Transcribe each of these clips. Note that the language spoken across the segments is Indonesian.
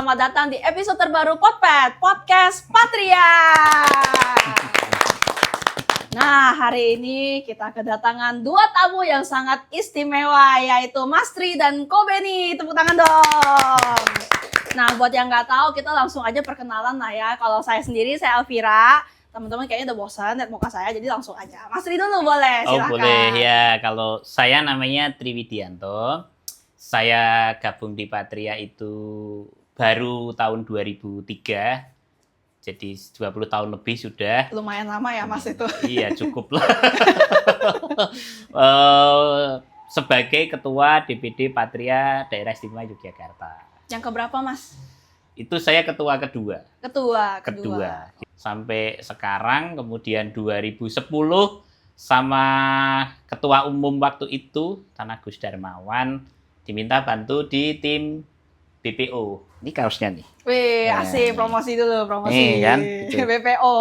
selamat datang di episode terbaru Potpet, Podcast Patria. Nah, hari ini kita kedatangan dua tamu yang sangat istimewa, yaitu Mas Tri dan Ko Benny. Tepuk tangan dong. Nah, buat yang nggak tahu, kita langsung aja perkenalan lah ya. Kalau saya sendiri, saya Elvira. Teman-teman kayaknya udah bosan lihat muka saya, jadi langsung aja. Mas Tri dulu boleh, silakan. Oh boleh ya, kalau saya namanya Tri Widianto. Saya gabung di Patria itu baru tahun 2003. Jadi 20 tahun lebih sudah. Lumayan lama ya Mas itu. Iya, cukup lah. Sebagai Ketua DPD Patria Daerah Istimewa Yogyakarta. Yang keberapa Mas? Itu saya ketua kedua. Kedua. Sampai sekarang, kemudian 2010 sama ketua umum waktu itu, Tanah Gus Darmawan, diminta bantu di tim BPO. Ini kaosnya nih. Wih, Nah, asik, promosi dulu, promosi. Nih, kan, gitu. BPO.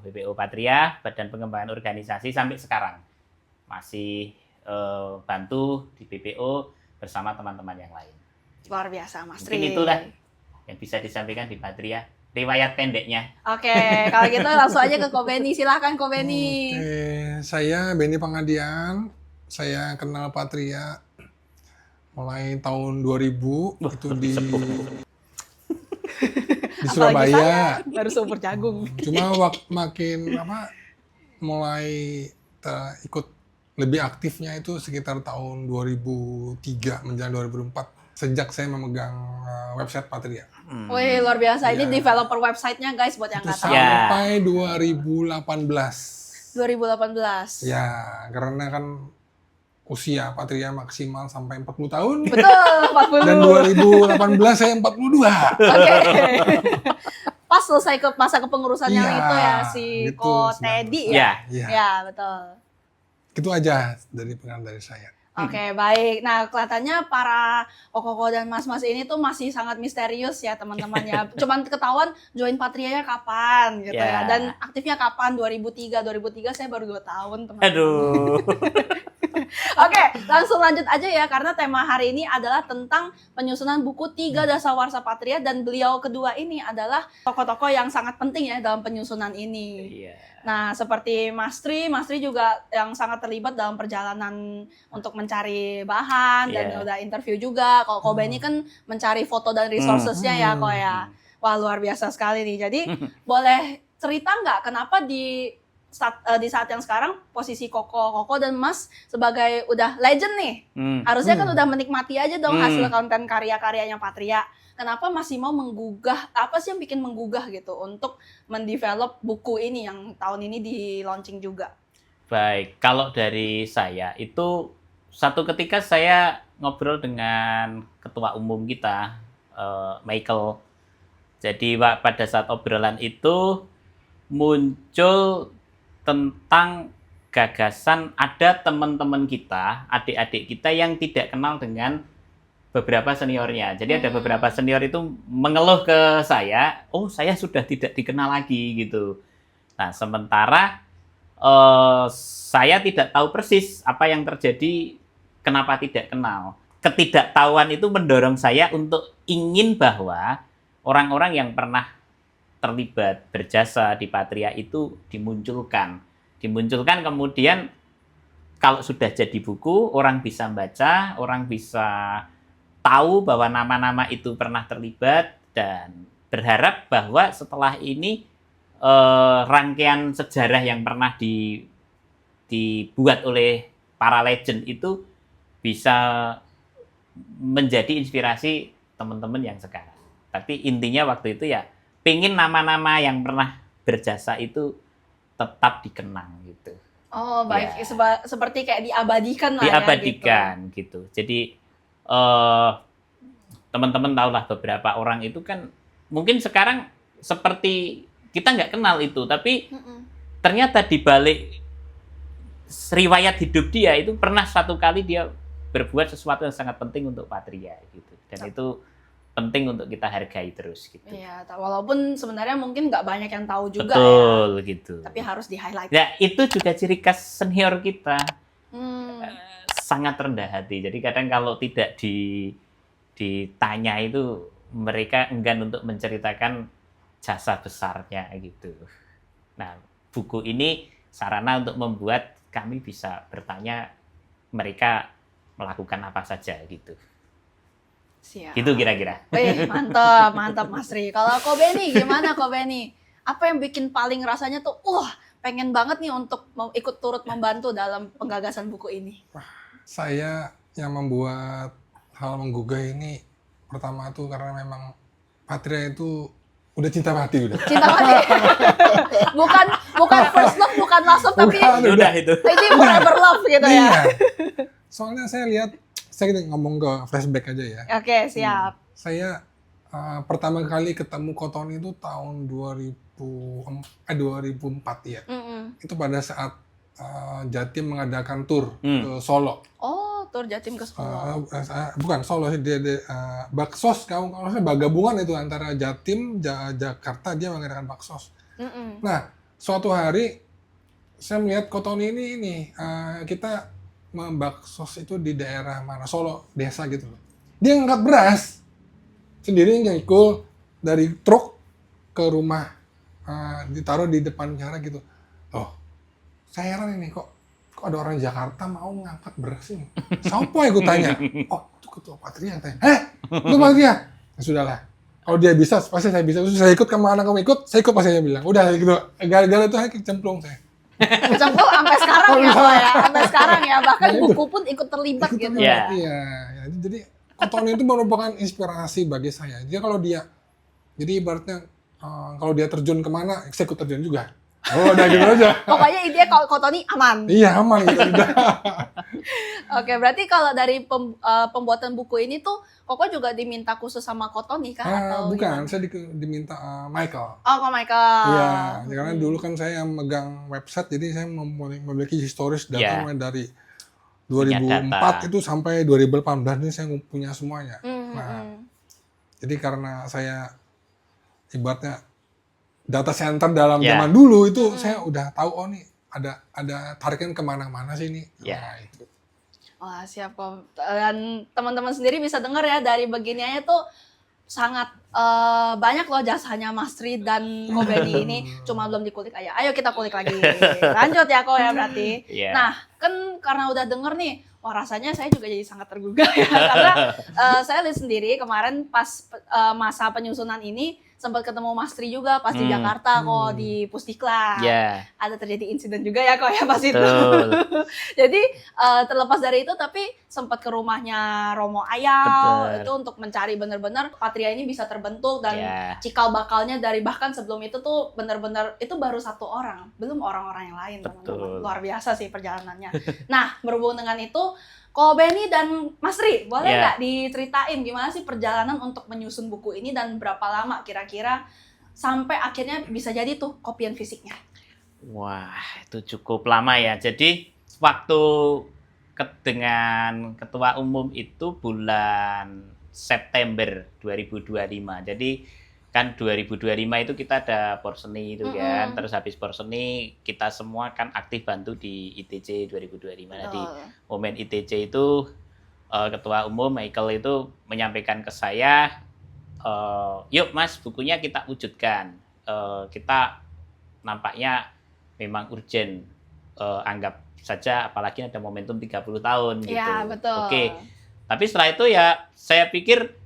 BPO Patria, Badan Pengembangan Organisasi sampai sekarang. Masih bantu di BPO bersama teman-teman yang lain. Luar biasa, Mas Tri. Mungkin itulah yang bisa disampaikan di Patria. Riwayat pendeknya. Oke, kalau gitu langsung aja ke Ko Benny. Silahkan Ko Benny. Oke, saya Benny Pangadian. Saya kenal Patria mulai tahun 2000 itu di Surabaya. Baru seumur jagung. Cuma makin mulai ikut lebih aktifnya itu sekitar tahun 2003 menjelang 2004 sejak saya memegang website Patria. Wih, luar biasa. Ini Ya. developer website-nya guys buat yang Itu nggak tahu. sampai 2018. 2018. Ya, karena kan usia Patria maksimal sampai 40 tahun. Betul, 40. Dan 2018 saya 42. Oke. Pas selesai ke masa kepengurusannya Iya, itu ya si gitu, Ko sedang Teddy Ya. ya. Iya. Ya, betul. Itu aja dari pengalaman dari saya. Oke, baik. Nah, kelihatannya para koko dan mas-mas ini tuh masih sangat misterius ya, teman-teman ya. Cuman ketahuan join Patrianya kapan gitu ya. Ya. Dan aktifnya kapan? 2003 saya baru 2 tahun, teman-teman. Aduh. Oke, langsung lanjut aja ya, karena tema hari ini adalah tentang penyusunan buku 3 Dasawarsa Patria, dan beliau kedua ini adalah tokoh-tokoh yang sangat penting ya dalam penyusunan ini. Iya. Nah, seperti Mas Tri juga yang sangat terlibat dalam perjalanan untuk mencari bahan dan Iya. udah interview juga. Kalau Ko Benny kan mencari foto dan resources-nya ya, Ko ya. Wah, luar biasa sekali nih. Jadi, boleh cerita nggak kenapa di saat yang sekarang posisi Koko dan Mas sebagai udah legend nih. Harusnya kan udah menikmati aja dong hasil konten karya-karyanya Patria. Kenapa masih mau menggugah, apa sih yang bikin menggugah gitu untuk mendevelop buku ini yang tahun ini di launching juga? Baik, kalau dari saya itu satu ketika saya ngobrol dengan ketua umum kita, Michael. Jadi pada saat obrolan itu muncul tentang gagasan ada teman-teman kita, adik-adik kita yang tidak kenal dengan beberapa seniornya. Jadi ada beberapa senior itu mengeluh ke saya, oh saya sudah tidak dikenal lagi gitu. Nah sementara saya tidak tahu persis apa yang terjadi, kenapa tidak kenal. Ketidaktahuan itu mendorong saya untuk ingin bahwa orang-orang yang pernah terlibat berjasa di Patria itu dimunculkan kemudian kalau sudah jadi buku orang bisa baca, orang bisa tahu bahwa nama-nama itu pernah terlibat, dan berharap bahwa setelah ini rangkaian sejarah yang pernah dibuat oleh para legend itu bisa menjadi inspirasi teman-teman yang sekarang. Tapi intinya waktu itu ya pengen nama-nama yang pernah berjasa itu tetap dikenang gitu. Oh, baik. Ya. Seperti kayak diabadikan lah Diabadikan gitu. Jadi teman-teman tahulah beberapa orang itu kan mungkin sekarang seperti kita nggak kenal itu, tapi ternyata di balik riwayat hidup dia itu pernah satu kali dia berbuat sesuatu yang sangat penting untuk Patria gitu. Dan itu penting untuk kita hargai terus gitu. Iya, walaupun sebenarnya mungkin nggak banyak yang tahu juga. Betul, ya. Gitu. Tapi harus di-highlight. Ya, itu juga ciri khas senior kita. Hmm. Sangat rendah hati. Jadi kadang kalau tidak ditanya itu mereka enggan untuk menceritakan jasa besarnya gitu. Nah, buku ini sarana untuk membuat kami bisa bertanya mereka melakukan apa saja gitu. Siap. Gitu kira-kira. Wih, mantap, mantap Mas Ri. Kalau Ko Beni, gimana Ko Beni? Apa yang bikin paling rasanya tuh, pengen banget nih untuk ikut turut membantu dalam penggagasan buku ini? Saya yang membuat hal menggugah ini pertama tuh karena memang Patria itu udah cinta mati udah. Cinta mati. bukan first love, bukan last love, tapi Bukan, Udah itu. ini forever love gitu ya. Iya. Soalnya saya lihat, saya ngomong ke flashback aja ya. Oke, siap. Saya pertama kali ketemu Kotoni itu tahun 2004 ya. Mm-mm. Itu pada saat Jatim mengadakan tur ke Solo. Oh, tur Jatim ke Solo. Bukan Solo sih, dia Baksos, kalau saya gabungan itu antara Jatim, Jakarta, dia mengadakan Baksos. Mm-mm. Nah, suatu hari saya melihat Kotoni ini kita membaksos itu di daerah mana, Solo, desa gitu loh. Dia ngangkat beras sendiri, nyikul dari truk ke rumah, ditaruh di depan cara gitu. Oh, saya heran ini kok ada orang Jakarta mau ngangkat beras ini. Siapa ya gue tanya? Oh, itu ketua Patria tanya. Ketua Patria? Ya sudahlah. Kalau dia bisa, pasti saya bisa. Terus saya ikut, kemana kamu ikut? Saya ikut, pasti saya bilang. Udah gitu. Gara-gara itu saya kecemplung saya. Kecemplung sampai sekarang ya, Ko ya. Sampai sekarang ya. Bahkan buku pun ikut terlibat gitu. Iya. Iya. Jadi Kotoni itu merupakan inspirasi bagi saya. Jadi kalau dia, jadi ibaratnya kalau dia terjun kemana, saya ikut terjun juga. Oh, udah gitu aja. Pokoknya intinya kalau Kotoni aman. Iya, aman gitu. Udah. Oke, berarti kalau dari pembuatan buku ini tuh Koko juga diminta khusus sama Kotoni kah? Atau Bukan, gimana? saya diminta Michael. Oh, Ko Michael. Iya, karena dulu kan saya yang megang website, jadi saya memiliki historis data mulai dari 2004 itu sampai 2018 ini saya punya semuanya. Nah, jadi karena saya ibaratnya data center dalam zaman dulu itu saya udah tahu, oh nih ada tarikan kemana-mana sih ini. Nah, itu. Wah, siap Ko. Dan teman-teman sendiri bisa dengar ya dari beginiannya tuh sangat banyak loh jasanya Mas Ri dan Ko Beni ini, cuma belum dikulik aja. Ayo kita kulik lagi. Lanjut ya Ko ya berarti. Yeah. Nah, kan karena udah denger nih, wah rasanya saya juga jadi sangat tergugah ya. Karena saya lihat sendiri kemarin pas masa penyusunan ini, sempat ketemu Mas Tri juga pas di Jakarta kok, di Pusdiklat. Yeah. Ada terjadi insiden juga ya kok ya pas itu. Jadi terlepas dari itu, tapi sempat ke rumahnya Romo Ayau. Betul. Itu untuk mencari benar-benar Patria ini bisa terbentuk dan cikal bakalnya dari bahkan sebelum itu tuh benar-benar itu baru satu orang, belum orang-orang yang lain. Teman-teman. Luar biasa sih perjalanannya. Nah, berhubung dengan itu, Ko Beni dan Mas Ri, boleh nggak diceritain gimana sih perjalanan untuk menyusun buku ini dan berapa lama kira-kira sampai akhirnya bisa jadi tuh kopian fisiknya? Wah, itu cukup lama ya. Jadi waktu dengan Ketua Umum itu bulan September 2025. Jadi kan 2025 itu kita ada Porseni itu kan, terus habis Porseni kita semua kan aktif bantu di ITC 2025. Nah, di momen ITC itu Ketua Umum Michael itu menyampaikan ke saya, yuk Mas, bukunya kita wujudkan, kita nampaknya memang urgent, anggap saja apalagi ada momentum 30 tahun gitu. Iya, betul. Oke. Tapi setelah itu ya saya pikir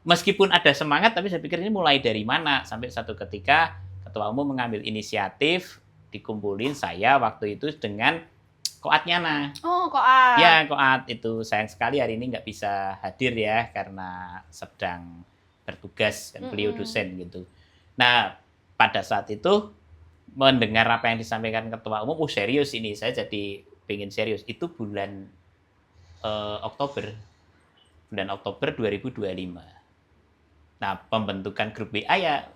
meskipun ada semangat, tapi saya pikir ini mulai dari mana? Sampai satu ketika Ketua Umum mengambil inisiatif, dikumpulin saya waktu itu dengan Koat Nyana. Oh, Koat. Ya, Koat itu sayang sekali hari ini nggak bisa hadir ya, karena sedang bertugas, kan beliau dosen gitu. Nah, pada saat itu, mendengar apa yang disampaikan Ketua Umum, serius ini, saya jadi pengen serius. Itu bulan Oktober 2025. Nah, pembentukan grup WA ya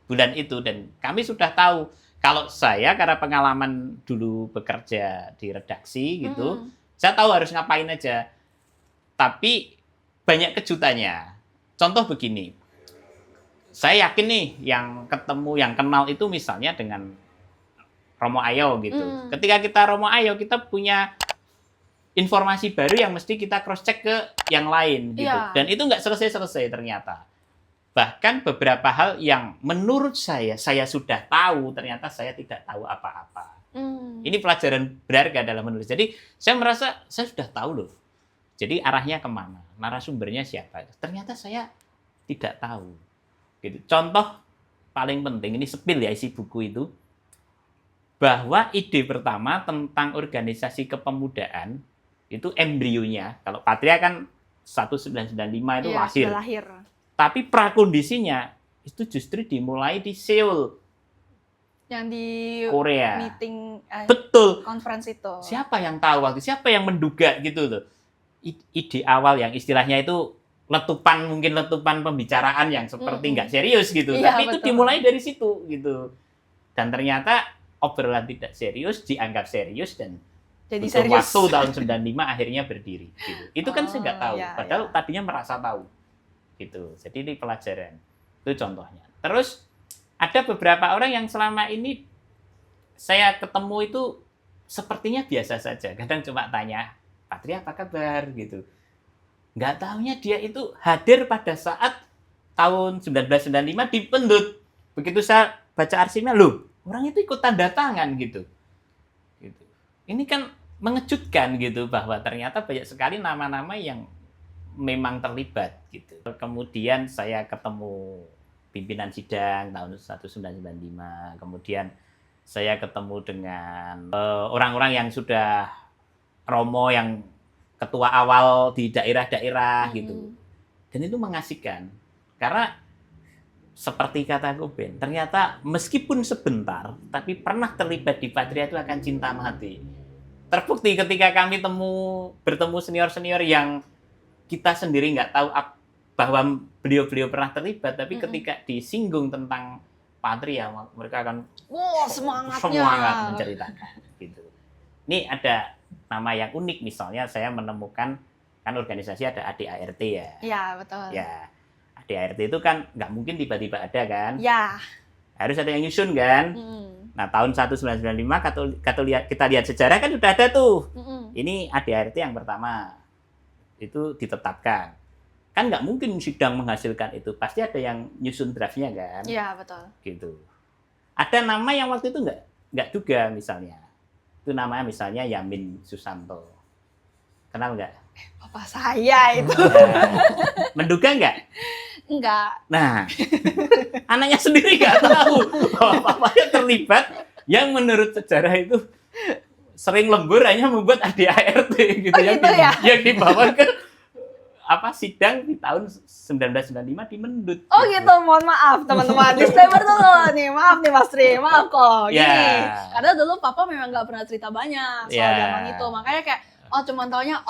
bulan itu, dan kami sudah tahu kalau saya karena pengalaman dulu bekerja di redaksi gitu, saya tahu harus ngapain aja. Tapi banyak kejutannya. Contoh begini, saya yakin nih yang ketemu, yang kenal itu misalnya dengan Romo Ayau gitu. Ketika kita Romo Ayau, kita punya informasi baru yang mesti kita cross check ke yang lain gitu. Dan itu nggak selesai-selesai ternyata. Bahkan beberapa hal yang menurut saya sudah tahu, ternyata saya tidak tahu apa-apa. Ini pelajaran berharga dalam menulis. Jadi saya merasa saya sudah tahu loh. Jadi arahnya kemana, narasumbernya siapa. Ternyata saya tidak tahu. Gitu. Contoh paling penting, ini spill ya isi buku itu, bahwa ide pertama tentang organisasi kepemudaan itu embrionya, kalau Patria kan 1995 itu Iya, lahir. sudah lahir. Tapi prakondisinya itu justru dimulai di Seoul, Yang di Korea. meeting Betul. conference itu. Siapa yang tahu waktu? Siapa yang menduga gitu tuh? Ide awal yang istilahnya itu mungkin letupan pembicaraan yang seperti nggak serius gitu. Iya, Tapi itu betul. dimulai dari situ gitu. Dan ternyata obrolan tidak serius dianggap serius dan Jadi butuh serius. waktu tahun 95 akhirnya berdiri gitu. Itu kan saya nggak tahu. Iya, Padahal iya. tadinya merasa tahu. Gitu. Jadi ini pelajaran. Itu contohnya. Terus ada beberapa orang yang selama ini saya ketemu itu sepertinya biasa saja. Kadang cuma tanya, Patria apa kabar gitu. Nggak tahunya dia itu hadir pada saat tahun 1995 di Pendut. Begitu saya baca arsipnya, loh, orang itu ikut tanda tangan gitu. Gitu. Ini kan mengejutkan gitu bahwa ternyata banyak sekali nama-nama yang memang terlibat gitu. Kemudian saya ketemu pimpinan sidang tahun 1995. Kemudian saya ketemu dengan orang-orang yang sudah romo, yang ketua awal di daerah-daerah gitu. Dan itu mengasihkan. Karena seperti kata Koben, ternyata meskipun sebentar, tapi pernah terlibat di Patria itu akan cinta mati. Terbukti ketika kami bertemu senior-senior yang kita sendiri nggak tahu bahwa beliau-beliau pernah terlibat, tapi ketika disinggung tentang Patria, mereka akan semangat menceritakan. Gitu. Ini ada nama yang unik, misalnya saya menemukan, kan organisasi ada ADART ya. Iya, betul. Ya, ADART itu kan nggak mungkin tiba-tiba ada kan. Ya. Harus ada yang nyusun kan. Nah, tahun 1995 kita lihat sejarah kan sudah ada tuh. Ini ADART yang pertama. Itu ditetapkan. Kan nggak mungkin sidang menghasilkan itu. Pasti ada yang nyusun draftnya kan. Iya, betul. Gitu. Ada nama yang waktu itu nggak juga misalnya. Itu namanya misalnya Yamin Susanto. Kenal nggak? Bapak saya itu. Nah, menduga nggak? Enggak. Nah, anaknya sendiri nggak tahu bahwa papanya terlibat yang menurut sejarah itu sering lembur hanya membuat ADART gitu, yang dibawa ke sidang di tahun 1995 di Mendut. Oh gitu, mohon maaf teman-teman. Disclaimer dulu nih, maaf nih Mas Tri, maaf kok. Gini, karena dulu Papa memang nggak pernah cerita banyak soal zaman itu, makanya kayak cuman taunya,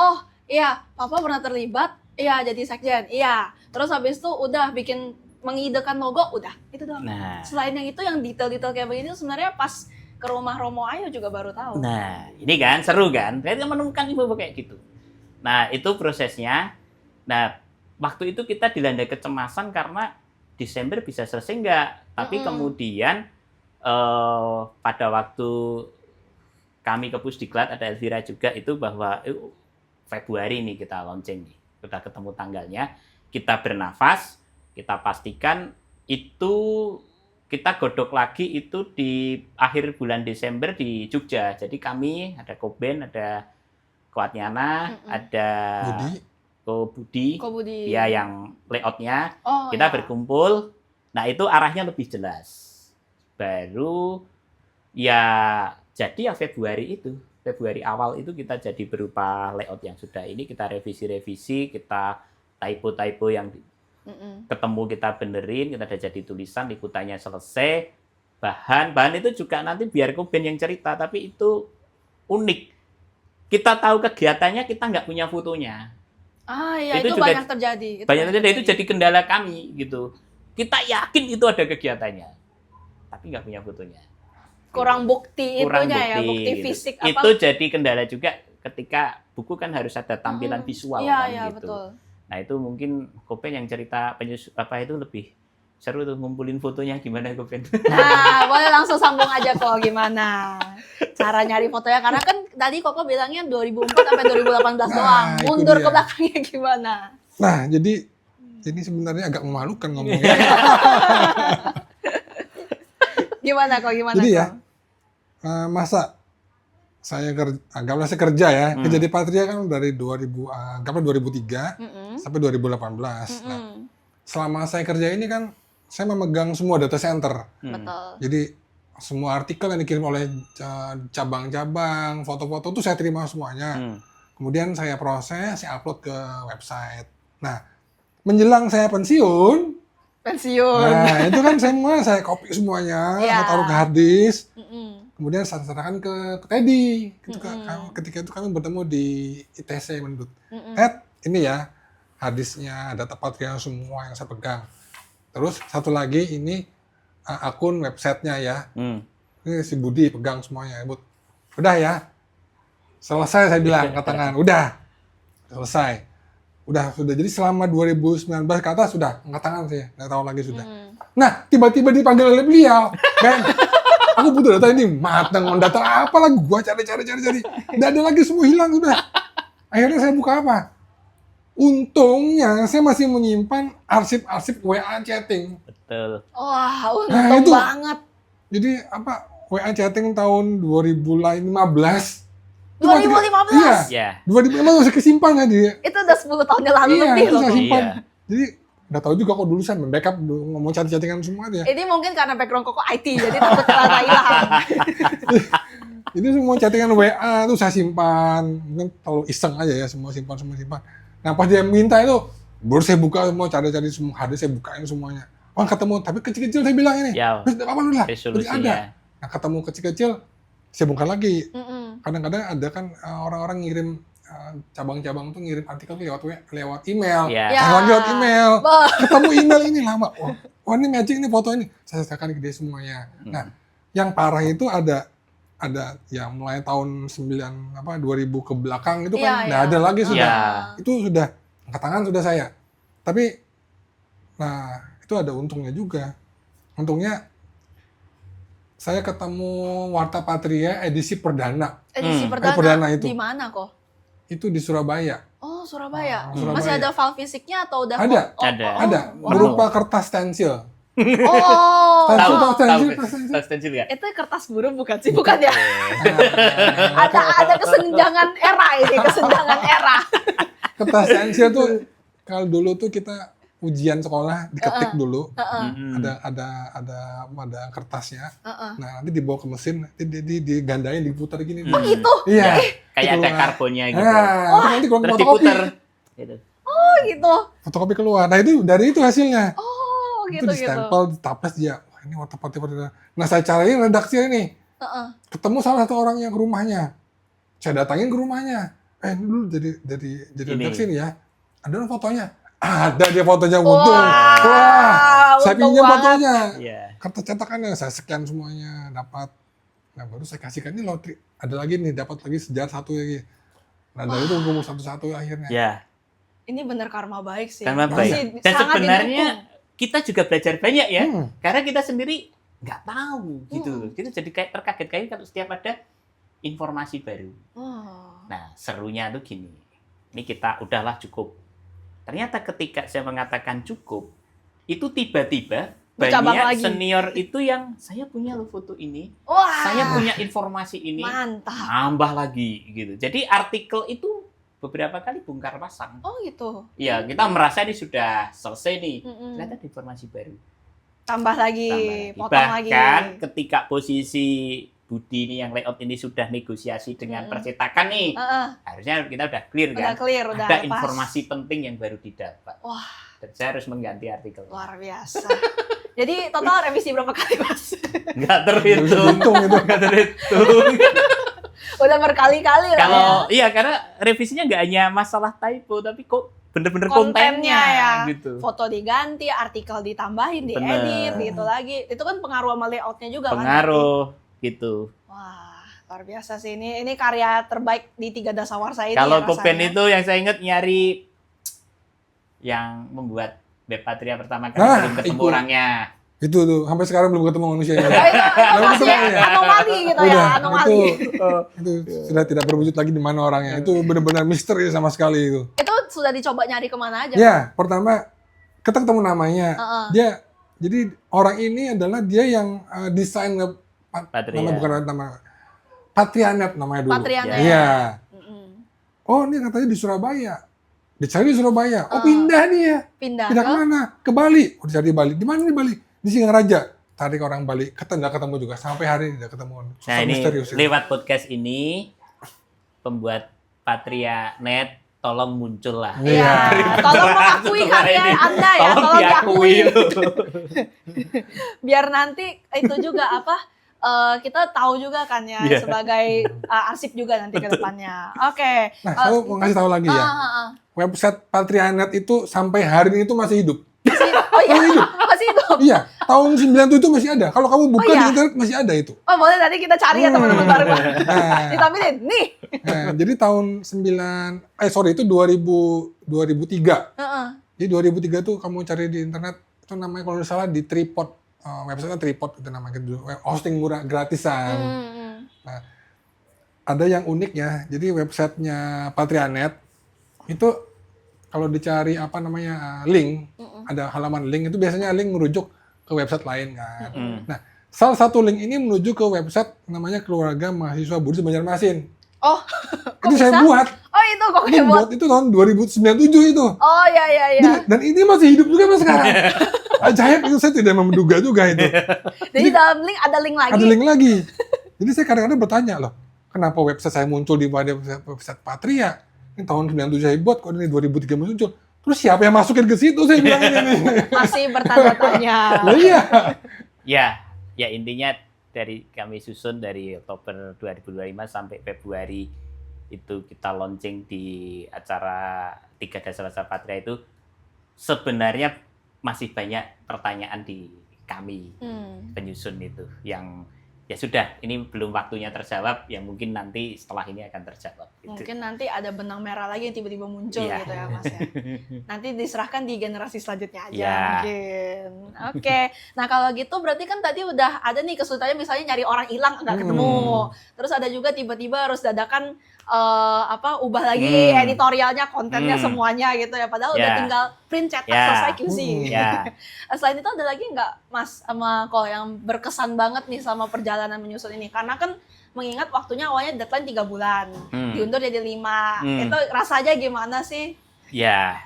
iya Papa pernah terlibat, iya jadi sekjen, iya. Terus habis itu udah bikin mengidekan logo, udah itu doang. Nah, selain yang itu, yang detail-detail kayak begini sebenarnya pas ke rumah Romo Ayu juga baru tahu. Nah, ini kan seru kan? Ternyata menemukan info kayak gitu. Nah, itu prosesnya. Nah, waktu itu kita dilanda kecemasan karena Desember bisa selesai nggak? Tapi kemudian pada waktu kami ke Pusdiklat, ada Elvira juga itu, bahwa Februari nih kita launching nih. Sudah ketemu tanggalnya, kita bernafas, kita pastikan itu kita godok lagi itu di akhir bulan Desember di Jogja. Jadi kami ada Koben, ada Koatnyana, ada Budi, ya yang layoutnya. Kita berkumpul. Nah itu arahnya lebih jelas. Baru ya jadi ya Februari awal itu kita jadi berupa layout yang sudah ini, kita revisi-revisi, kita typo-typo yang ketemu kita benerin, kita udah jadi tulisan, liputannya selesai, bahan itu juga nanti biar Koben yang cerita, tapi itu unik. Kita tahu kegiatannya, kita nggak punya fotonya. Iya, itu juga banyak terjadi. Itu jadi kendala kami gitu. Kita yakin itu ada kegiatannya, tapi nggak punya fotonya. Kurang bukti itunya, bukti gitu. fisik apa. Itu jadi kendala juga ketika buku kan harus ada tampilan visual kan gitu. Betul. Nah itu mungkin Koben yang cerita itu lebih seru tuh, ngumpulin fotonya gimana Koben. Nah, boleh langsung sambung aja kok gimana cara nyari fotonya, karena kan tadi Koko bilangnya 2004 sampai 2018 doang. Mundur ke belakangnya gimana? Nah, jadi ini sebenarnya agak memalukan ngomongnya. Gimana kok? Gimana Jadi kok? ya, masa saya anggaplah saya kerja ya, kerja di Patria kan dari 2003 sampai 2018. Nah, selama saya kerja ini kan saya memegang semua data center. Betul. Jadi semua artikel yang dikirim oleh cabang-cabang, foto-foto itu saya terima semuanya. Kemudian saya proses, saya upload ke website. Nah, menjelang saya pensiun, nah itu kan saya copy semuanya, saya taruh ke hard disk. Kemudian saya serahkan ke Teddy. Ketika itu kami bertemu di ITC Mendut. Ini ya harddisknya, data Patria semua yang saya pegang. Terus satu lagi ini akun websitenya ya. Ini si Budi pegang semuanya. Udah ya, selesai saya bilang ke tangan. Udah, selesai. Sudah. Jadi selama 2019 ke atas sudah angkat tangan saya. Nggak tahu lagi sudah. Nah, tiba-tiba dipanggil oleh beliau. Ben, aku butuh data ini, mateng data apa lagi? Gua cari. Nggak ada lagi, semua hilang sudah. Akhirnya saya buka apa? Untungnya saya masih menyimpan arsip-arsip WA chatting. Betul. Wah, untung Nah, itu. banget. Jadi WA chatting tahun 2015. 2015? Iya. Ya. 2015 masih kesimpan ya dia. Itu udah 10 tahun yang lalu Iya, lebih itu loh. saya simpan. Iya. Jadi udah tahu juga kok dulu saya backup ngomong chatting-chattingan semua dia. Ini mungkin karena background koko IT, jadi takut terasa hilang. Itu semua chattingan WA tuh saya simpan. Mungkin terlalu iseng aja ya, semua simpan. Nah pas dia minta itu, baru saya buka semua, cari semua hadis, saya bukain semuanya. Oh ketemu, tapi kecil-kecil saya bilang ini. Ya. Terus apa dulu lah, Resolusinya. ada. Nah ketemu kecil-kecil, saya bongkar lagi. Kadang-kadang ada kan orang-orang ngirim, cabang-cabang tuh ngirim artikel lewat email. Ya. Lewat email. Wah. Ketemu email ini lama. Oh ini matching, ini foto ini. Saya serahkan ke dia semuanya. Nah, yang parah itu ada yang mulai tahun 2000 ke belakang itu kan nggak ada lagi sudah. Ya. Itu sudah angkat tangan sudah saya. Tapi nah, itu ada untungnya juga. Untungnya saya ketemu Warta Patria edisi perdana. Edisi perdana itu. Di mana kok? Itu di Surabaya. Oh, Surabaya. Surabaya. Masih ada file fisiknya atau udah? Ada. Ada. Wow. Berupa kertas stensil. Oh. Tahu stensil. stensil ya? Itu kertas buruh bukan sih? Bukan ya? Nah, Ada kesenjangan era ini, kesenjangan era. kertas stensil tuh kalau dulu tuh kita ujian sekolah diketik dulu. Ada kertasnya. Nah, nanti dibawa ke mesin, nanti digandain, diputar gini. Oh gitu? Iya. Kayak ada keluar. karbonnya gitu. Nah, itu nanti kalau Terus fotokopi, diputer. Gitu. Oh gitu. fotokopi keluar. Nah, itu dari itu hasilnya. Oh Itu gitu di stempel, ditaples dia. Wah, ini Warta Patria. Nah, saya cariin redaksinya nih. Ketemu salah satu orang yang ke rumahnya. Saya datangin ke rumahnya. Ini dulu jadi redaksi nih ya. Ada dong fotonya. Ada dia fotonya utuh. Wah, saya untung pinjam banget. fotonya. Iya. Kertas cetakannya saya scan semuanya, dapat. Nah, baru saya kasihkan ini loh, ada lagi nih, dapat lagi sejarah satu lagi. Nah, dari itu gue satu-satu akhirnya. Ya. Ini bener karma baik sih. Karena Masih baik. Dan sangat sebenarnya didukung. kita juga belajar banyak ya. Hmm. Karena kita sendiri nggak tahu gitu. Kita jadi kayak terkaget-kaget kalau setiap ada informasi baru. Oh. Nah, serunya tuh gini. Ini kita udahlah cukup. Ternyata ketika saya mengatakan cukup, itu tiba-tiba Bercabang banyak lagi. senior itu yang saya punya loh foto ini, Wah. saya punya informasi ini, Mantap. tambah lagi gitu. Jadi artikel itu beberapa kali bongkar pasang. Oh gitu. Ya, kita merasa ini sudah selesai nih. Mm-mm. Ternyata ada informasi baru. Tambah lagi, Tambah lagi. potong lagi. Bahkan ketika posisi Budi ini yang layout ini sudah negosiasi dengan percetakan nih, harusnya kita udah clear kan? Udah clear, udah ada lepas. informasi penting yang baru didapat. Wah. Dan saya harus mengganti artikel. Luar biasa. Jadi total revisi berapa kali, Mas? Nggak terhitung. Untung itu. Nggak terhitung. Udah berkali-kali lah Kalau ya. iya, karena revisinya nggak hanya masalah typo, tapi kok bener-bener Kontennya ya. gitu. Foto diganti, artikel ditambahin, diedit, gitu lagi. Itu kan pengaruh sama layoutnya juga kan. Pengaruh gitu. Wah, luar biasa sih. Ini karya terbaik di 3 dasawarsa ini. Kalau ya, Kopen rasanya. itu yang saya ingat nyari yang membuat Web Patria pertama kali Nah, belum ketemu itu. orangnya. Itu tuh, sampai sekarang belum ketemu manusianya. Oh, itu masih ketemu ya? anomali gitu ya, Udah, anomali. itu sudah tidak berwujud lagi di mana orangnya. Itu benar-benar misteri sama sekali itu. Itu sudah dicoba nyari kemana aja? Ya, pertama kita ketemu namanya. Heeh. Dia jadi orang ini adalah dia yang desain Patria. nama bukan nama Patrianet namanya dulu. Patrianet. Iya. Mm-mm. Oh, ini katanya di Surabaya. Dicari di Surabaya. Oh, pindah nih ya. Pindah Pindah ke kemana? Ke Bali. Oh, dicari di Bali. Di mana nih Bali? Di Singaraja. Tarik orang Bali. Nggak ketemu juga. Sampai hari ini nggak ketemu. Nah Sosok ini misterius itu. lewat podcast ini pembuat Patrianet tolong muncul lah. Iya. Tolong mengakui karya Anda ya, tolong diakui. Biar nanti itu juga kita tahu juga kan ya Iya. sebagai arsip juga nanti ke depannya. Oke. Nah, saya mau ngasih tahu lagi ya. Website Patrianet itu sampai hari ini itu masih hidup. Oh iya, masih hidup. Iya, tahun 97 itu masih ada. Kalau kamu buka Oh, iya. di internet masih ada itu. Oh boleh nanti kita cari ya teman-teman baru. Nah, Ditampilin nih. jadi tahun 2003. Heeh. Jadi 2003 tuh kamu cari di internet itu namanya kalau nggak salah di Tripod. Website-nya Tripod itu namanya gitu. Hosting murah gratisan. Hmm. Ada yang unik ya. Jadi websitenya Patrianet itu kalau dicari apa namanya link, ada halaman link itu biasanya link merujuk ke website lain kan. Nah, salah satu link ini menuju ke website namanya Keluarga Mahasiswa Budi Banjarmasin. Oh, Itu kok saya bisa? buat. Oh itu kok Ini kayak buat. buat itu tahun 2097 itu. Oh iya iya iya. Dan ini masih hidup juga mas sekarang. Ajaib itu saya tidak menduga juga itu. Jadi dalam link ada link lagi. Ada link lagi. Jadi saya kadang-kadang bertanya loh, kenapa website saya muncul di website Patria? Ini tahun 97 saya buat, kok ini 2003 muncul. Terus siapa yang masukin ke situ? Saya bilang ini. Masih bertanda tanya. Lah iya. Ya intinya dari kami susun dari Oktober 2025 sampai Februari itu kita launching di acara 3 Dasar Patria itu sebenarnya masih banyak pertanyaan di kami penyusun itu yang ya sudah ini belum waktunya terjawab yang mungkin nanti setelah ini akan terjawab gitu. Mungkin nanti ada benang merah lagi yang tiba-tiba muncul Iya. gitu ya Mas ya. Nanti diserahkan di generasi selanjutnya aja Iya. mungkin. Oke. Nah kalau gitu berarti kan tadi udah ada nih kesulitannya misalnya nyari orang hilang nggak ketemu. Terus ada juga tiba-tiba harus dadakan ubah lagi editorialnya, kontennya semuanya gitu ya. Padahal udah Ya. tinggal print cetak Ya. selesai QC. Ya. Selain itu ada lagi nggak Mas sama Ko yang berkesan banget nih sama perjalanan menyusun ini? Karena kan mengingat waktunya awalnya deadline 3 bulan, diundur jadi 5. Itu rasanya gimana sih? Ya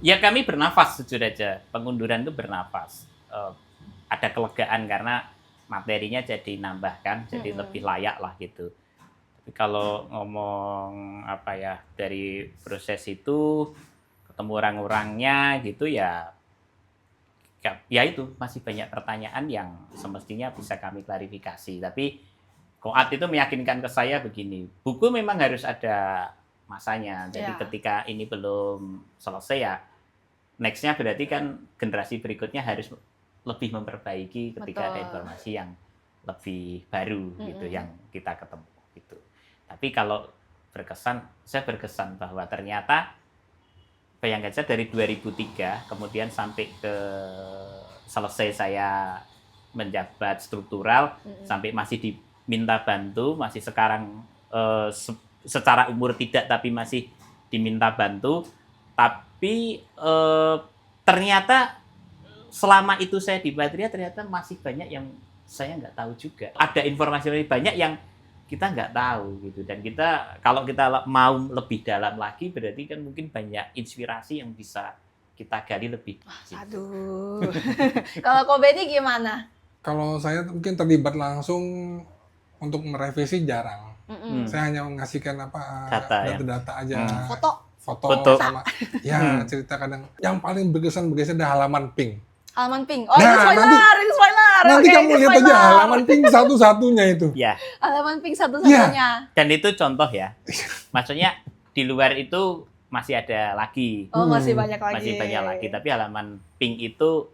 kami bernafas jujur aja. Pengunduran itu bernafas. Ada kelegaan karena materinya jadi nambah kan, jadi lebih layak lah gitu. Tapi kalau ngomong dari proses itu ketemu orang-orangnya gitu ya itu masih banyak pertanyaan yang semestinya bisa kami klarifikasi. Tapi Koat itu meyakinkan ke saya begini, buku memang harus ada masanya. Jadi ketika ini belum selesai ya, next-nya berarti kan generasi berikutnya harus lebih memperbaiki ketika ada informasi yang lebih baru gitu yang kita ketemu gitu. Tapi kalau saya berkesan bahwa ternyata bayangkan saja dari 2003 kemudian sampai ke selesai saya menjabat struktural sampai masih diminta bantu, masih sekarang secara umur tidak tapi masih diminta bantu, tapi ternyata selama itu saya di Patria ternyata masih banyak yang saya nggak tahu juga. Ada informasi lebih banyak yang kita nggak tahu gitu, dan kalau kita mau lebih dalam lagi berarti kan mungkin banyak inspirasi yang bisa kita gali lebih. Aduh. Kalau Ko Benny gimana? Kalau saya mungkin terlibat langsung untuk merevisi jarang. Saya hanya mengasihkan data-data aja. Foto sama cerita kadang. Yang paling berkesan adalah halaman pink. Halaman pink. Oh, ini spoiler, ini spoiler. Nanti kamu lihat aja halaman pink satu-satunya itu. Ya. Halaman pink satu-satunya. Dan itu contoh ya. Maksudnya di luar itu masih ada lagi. Oh, masih banyak lagi. Masih banyak lagi, tapi halaman pink itu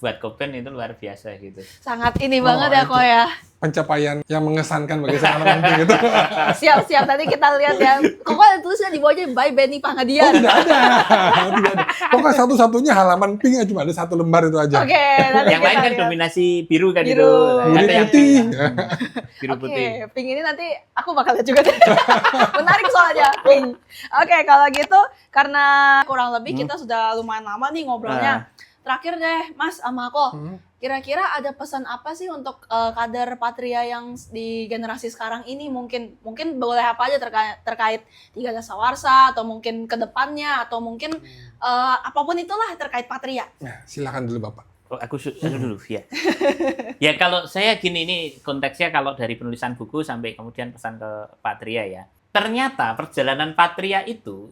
buat Koben itu luar biasa gitu. Sangat ini banget ya itu. kok ya. Pencapaian yang mengesankan bagi seorang penting itu. Siap-siap tadi kita lihat ya. Kok ada tulisnya di bawahnya by Benny Oh, Pangadian. tidak ada. Tidak ada. Pokoknya satu-satunya halaman pink cuma ada satu lembar itu aja. Oke, nanti Yang kita lain kan lihat. dominasi biru kan Biru. itu. Biru Ada yang putih. biru Oke, putih. pink ini nanti aku bakal lihat juga deh. Menarik soalnya, pink. Oke, kalau gitu karena kurang lebih kita sudah lumayan lama nih ngobrolnya. Terakhir deh, Mas sama aku. Kira-kira ada pesan apa sih untuk kader Patria yang di generasi sekarang ini? Mungkin boleh apa aja terkait Tiga Dasawarsa atau mungkin ke depannya atau mungkin apapun itulah terkait Patria. Nah, silakan dulu Bapak. Oh, aku dulu ya. Ya kalau saya gini, ini konteksnya kalau dari penulisan buku sampai kemudian pesan ke Patria ya. Ternyata perjalanan Patria itu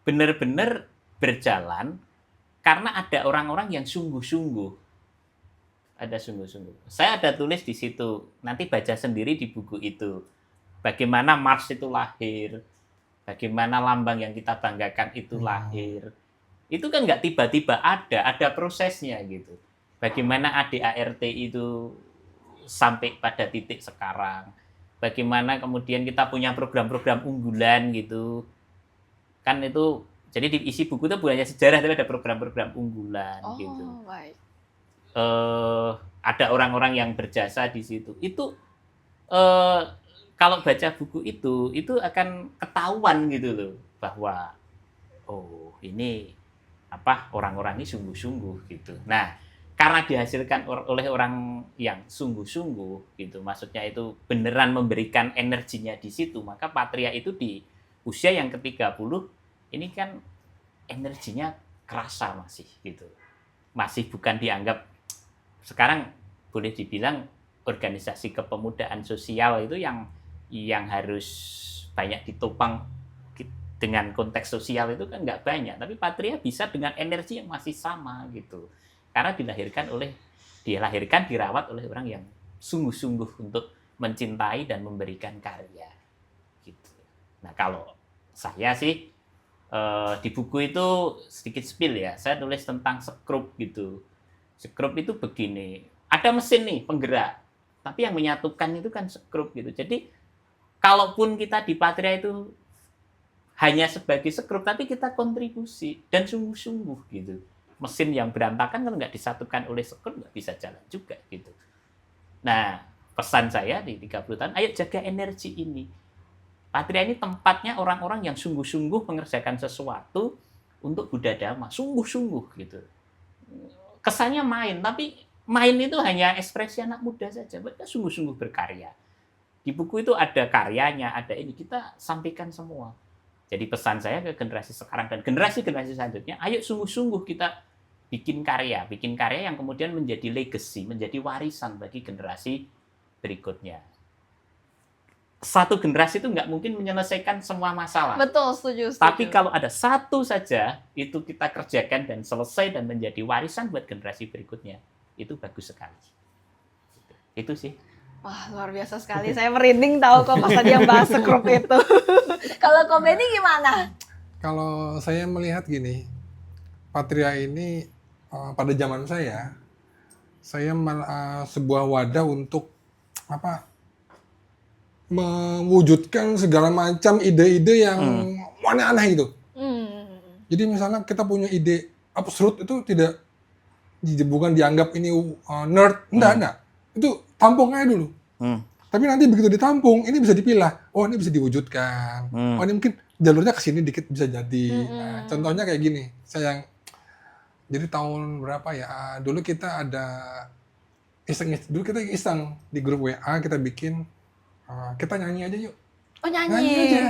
benar-benar berjalan karena ada orang-orang yang sungguh-sungguh. Ada sungguh-sungguh. Saya ada tulis di situ, nanti baca sendiri di buku itu. Bagaimana Mars itu lahir, bagaimana lambang yang kita banggakan itu lahir. Itu kan nggak tiba-tiba ada prosesnya gitu. Bagaimana ADART itu sampai pada titik sekarang. Bagaimana kemudian kita punya program-program unggulan gitu. Kan itu, jadi di isi buku itu bukan hanya sejarah, tapi ada program-program unggulan gitu. Baik. Ada orang-orang yang berjasa di situ. Itu kalau baca buku itu akan ketahuan gitu loh bahwa oh ini orang-orang ini sungguh-sungguh gitu. Nah, karena dihasilkan oleh orang yang sungguh-sungguh gitu, maksudnya itu beneran memberikan energinya di situ, maka Patria itu di usia yang ke-30 ini kan energinya kerasa masih gitu. Masih bukan dianggap, sekarang boleh dibilang organisasi kepemudaan sosial itu yang harus banyak ditopang dengan konteks sosial itu kan nggak banyak, tapi Patria bisa dengan energi yang masih sama gitu, karena dilahirkan dirawat oleh orang yang sungguh-sungguh untuk mencintai dan memberikan karya gitu. Nah kalau saya sih di buku itu sedikit spill ya, saya tulis tentang sekrup gitu. Sekrup itu begini, ada mesin nih penggerak, tapi yang menyatukan itu kan sekrup gitu. Jadi kalaupun kita di Patria itu hanya sebagai sekrup, tapi kita kontribusi dan sungguh-sungguh gitu. Mesin yang berantakan kalau nggak disatukan oleh sekrup nggak bisa jalan juga gitu. Nah pesan saya di 30 tahun, ayo jaga energi ini. Patria ini tempatnya orang-orang yang sungguh-sungguh mengerjakan sesuatu untuk Buddha Dhamma, sungguh-sungguh gitu. Kesannya main, tapi main itu hanya ekspresi anak muda saja. Mereka sungguh-sungguh berkarya. Di buku itu ada karyanya, ada ini. Kita sampaikan semua. Jadi pesan saya ke generasi sekarang dan generasi-generasi selanjutnya, ayo sungguh-sungguh kita bikin karya yang kemudian menjadi legacy, menjadi warisan bagi generasi berikutnya. Satu generasi itu nggak mungkin menyelesaikan semua masalah. Betul, setuju. Tapi kalau ada satu saja, itu kita kerjakan dan selesai dan menjadi warisan buat generasi berikutnya, itu bagus sekali. Itu sih. Wah, luar biasa sekali. Saya merinding tahu kok pas tadi yang bahas sekrup itu. Kalau Ko Benny gimana? Kalau saya melihat gini, Patria ini pada zaman saya sebuah wadah untuk mewujudkan segala macam ide-ide yang aneh-aneh gitu. Jadi misalnya kita punya ide absurd itu bukan dianggap ini nerd, enggak. Itu tampung aja dulu. Tapi nanti begitu ditampung, ini bisa dipilah. Oh, ini bisa diwujudkan. Oh, ini mungkin jalurnya ke sini dikit bisa jadi. Nah, contohnya kayak gini. Jadi tahun berapa ya? Dulu kita ada dulu kita iseng di grup WA, kita bikin kita nyanyi aja yuk. Oh, nyanyi. Nyanyi aja.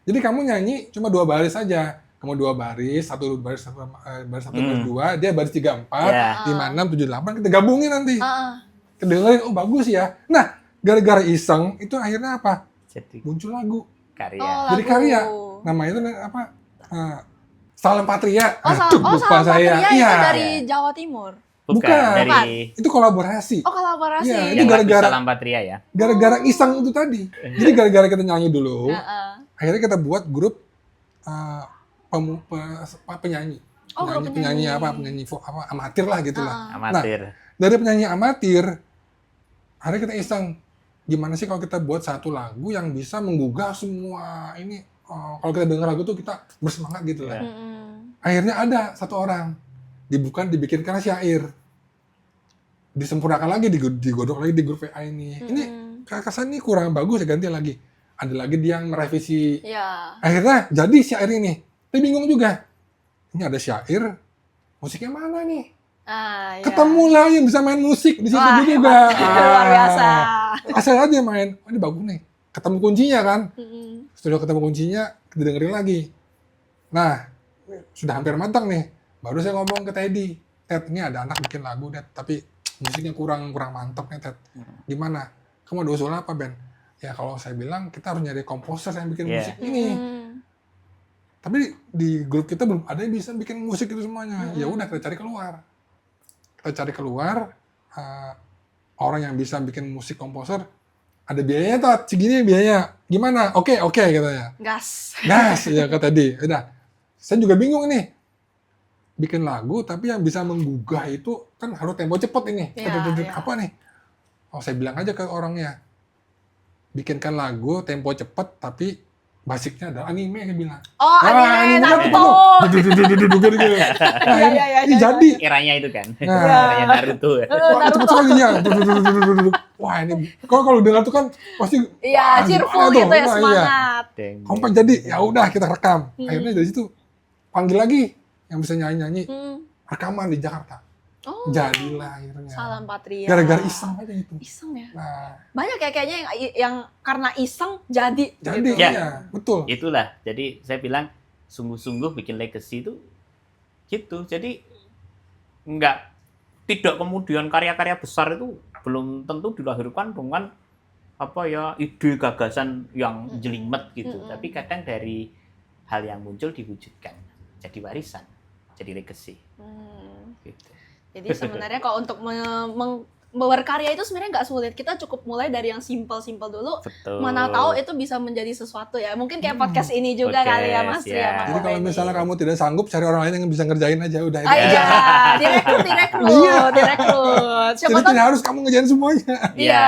Jadi kamu nyanyi cuma 2 baris aja. Kamu 2 baris, satu baris 2, dia baris 3 4, 5 6 7 8, kita gabungin nanti. Kedengerin, oh bagus ya. Nah, gara-gara iseng itu akhirnya apa? Jadi Muncul lagu. karya. Jadi karya. Namanya itu Salam Patria. Salam Patria itu Iya. dari Jawa Timur. Bukan. Dari itu kolaborasi. Oh, kolaborasi. Iya, Yang itu gara-gara Salam Patria ya. Gara-gara iseng itu tadi. Jadi gara-gara kita nyanyi dulu, akhirnya kita buat grup penyanyi. Oh, grup penyanyi penyanyi. amatir lah gitu lah. Amatir. Dari penyanyi amatir, akhirnya kita iseng, gimana sih kalau kita buat satu lagu yang bisa menggugah semua ini, kalau kita dengar lagu tuh kita bersemangat gitu lah. Ya. Akhirnya ada satu orang, dibikinkan syair, disempurnakan lagi, digodok lagi di grup WA ini. Ini kesan ini kurang bagus, ya ganti lagi. Ada lagi dia yang merevisi. Iya. Akhirnya jadi syair ini. Tapi bingung juga. Ini ada syair, musiknya mana nih? Iya. Ketemulah yang bisa main musik di situ Wah, juga. luar biasa. Asal aja main. Oh, ini bagus nih. Ketemu kuncinya kan. Mm-mm. Sudah ketemu kuncinya, kita dengerin lagi. Nah, sudah hampir matang nih. Baru saya ngomong ke Teddy. Ted, ini ada anak bikin lagu, Ted. Tapi musiknya kurang mantap nih, Ted. Gimana? Kamu ada usul apa, Ben? Ya kalau saya bilang, kita harus nyari komposer yang bikin musik ini. Tapi di grup kita belum ada yang bisa bikin musik itu semuanya. Ya udah, kita cari keluar. Orang yang bisa bikin musik komposer, ada biayanya tuh, segini biayanya. Gimana? Oke, katanya. Gas. Ya kata Teddy. Udah. Saya juga bingung nih. Bikin lagu, tapi yang bisa menggugah itu kan harus tempo cepet ini. Iya. Apa nih? Oh, saya bilang aja ke orangnya. Bikinkan lagu, tempo cepet, tapi basicnya adalah anime, dia bilang. Oh, anime Naruto. Nah, Iya. ini jadi. Eranya itu kan. Nah. Eranya Naruto. Wah, cepet sekali ya. Wah, ini kalau dengar tuh kan pasti Iya, cheerful gimana tuh? gitu ya, Nah, iya. semangat. Kompak jadi, ya udah kita rekam. Akhirnya dari situ panggil lagi yang bisa nyanyi-nyanyi, rekaman di Jakarta. Oh, Jadilah akhirnya. Salam Patria. Gara-gara iseng aja gitu. Iseng ya. Nah, Banyak ya kayaknya yang karena iseng jadi. jadi gitu. Ya. iya, betul. Itulah. Jadi saya bilang sungguh-sungguh bikin legacy itu gitu. Jadi tidak kemudian karya-karya besar itu belum tentu dilahirkan dengan ide gagasan yang jelimet gitu. Tapi kadang dari hal yang muncul diwujudkan jadi warisan, jadi legacy. Gitu. Jadi sebenarnya kalau untuk berkarya itu sebenarnya nggak sulit. Kita cukup mulai dari yang simple-simple dulu. Betul. Mana tahu itu bisa menjadi sesuatu ya. Mungkin kayak podcast ini juga kali ya, Mas Podcast, Tri. ya. sama Jadi kalau Benny. misalnya kamu tidak sanggup, cari orang lain yang bisa ngerjain aja udah. Iya, direkrut. Siapa Jadi tahu tidak harus kamu ngerjain semuanya. Iya,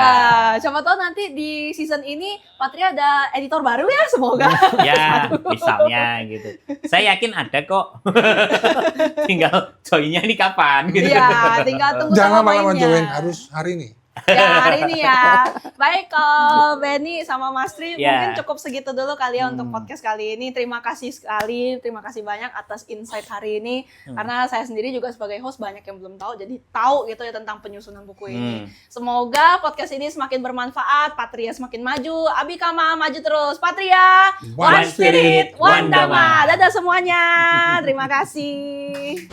siapa tahu nanti di season ini Patria ada editor baru ya, semoga. Ya, misalnya gitu. Saya yakin ada kok. Tinggal joinnya nih kapan gitu. Iya, tinggal tunggu Jangan sama lama-lama mainnya. join, harus hari ini. Ya, hari ini ya. Baik, kalau Benny sama Mas Tri, Ya. mungkin cukup segitu dulu kali ya untuk podcast kali ini. Terima kasih sekali, terima kasih banyak atas insight hari ini. Karena saya sendiri juga sebagai host banyak yang belum tahu, jadi tahu gitu ya tentang penyusunan buku ini. Semoga podcast ini semakin bermanfaat, Patria semakin maju, Abikama maju terus. Patria, One One Spirit, One One Dhamma. Dhamma. Dadah semuanya, terima kasih.